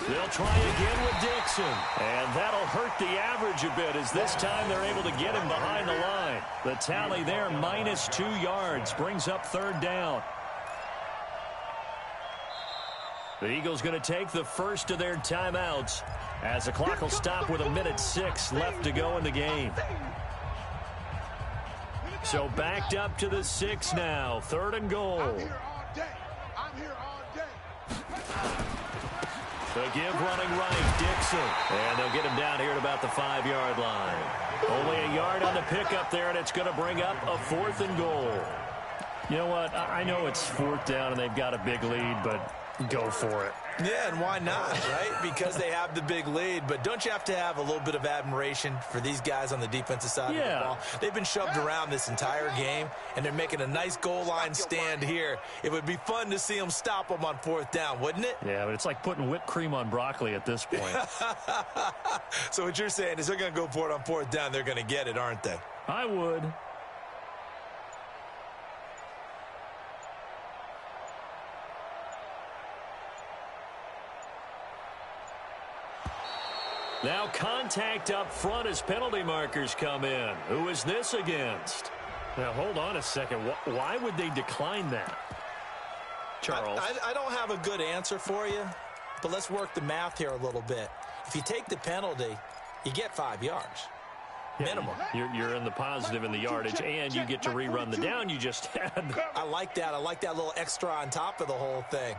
They'll try again with Dixon. And that'll hurt the average a bit as this time they're able to get him behind the line. The tally there, -2 yards, brings up third down. The Eagles going to take the first of their timeouts as the clock will stop with 1:06 left to go in the game. So backed up to the 6 now, third and goal. I'm here all day. I'm here all day. The give running right, Dixon. And they'll get him down here at about the 5-yard line. Only a yard on the pickup there, and it's going to bring up a fourth and goal. You know what? I know it's fourth down and they've got a big lead, but go for it. Yeah, and why not, right? Because they have the big lead. But don't you have to have a little bit of admiration for these guys on the defensive side of the ball? They've been shoved around this entire game, and they're making a nice goal line stand here. It would be fun to see them stop them on fourth down, wouldn't it? Yeah, but it's like putting whipped cream on broccoli at this point. So what you're saying is they're going to go for it on fourth down. They're going to get it, aren't they? I would. Now contact up front as penalty markers come in. Who is this against? Now, hold on a second. Why would they decline that? Charles? I don't have a good answer for you, but let's work the math here a little bit. If you take the penalty, you get 5 yards. Minimum. You're in the positive in the yardage, and you get to rerun the down you just had. I like that. I like that little extra on top of the whole thing.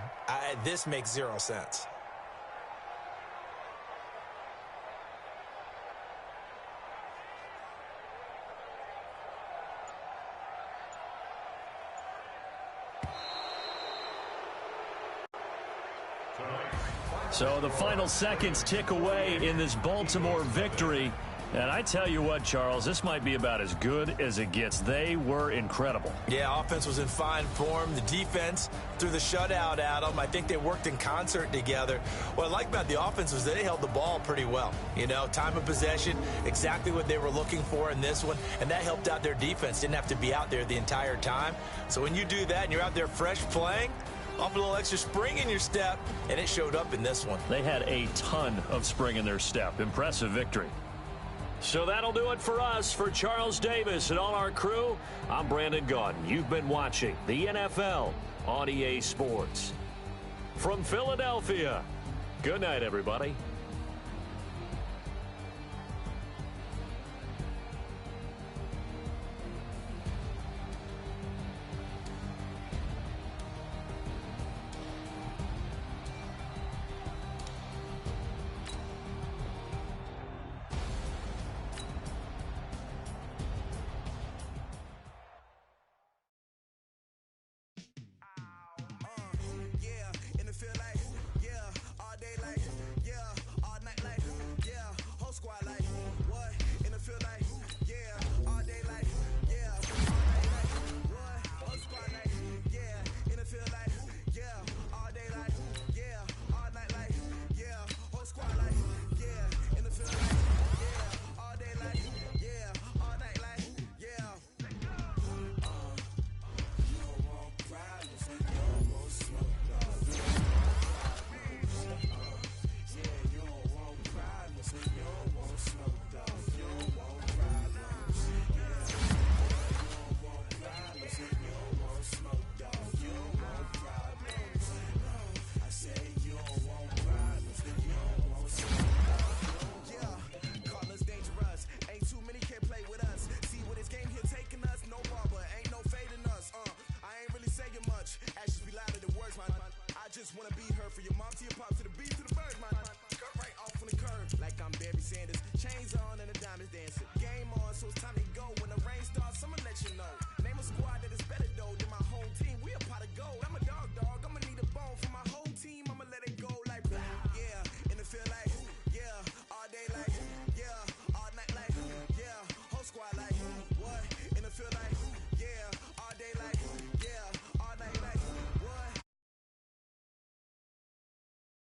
This makes 0 sense. So the final seconds tick away in this Baltimore victory. And I tell you what, Charles, this might be about as good as it gets. They were incredible. Yeah, offense was in fine form. The defense threw the shutout at them. I think they worked in concert together. What I like about the offense was they held the ball pretty well. You know, time of possession, exactly what they were looking for in this one. And that helped out their defense. Didn't have to be out there the entire time. So when you do that and you're out there fresh playing, off a little extra spring in your step, and it showed up in this one. They had a ton of spring in their step. Impressive victory. So that'll do it for us. For Charles Davis and all our crew, I'm Brandon Gaudin. You've been watching the NFL on EA Sports. From Philadelphia, good night, everybody. just wanna be her. For your mom to your pop to the beat to the bird, man. Cut right off on the curve, like I'm Barry Sanders. Chains on and the diamonds dancing. Game on, so it's time to go. When the rain starts, I'ma let you know. Name a squad that is better though than my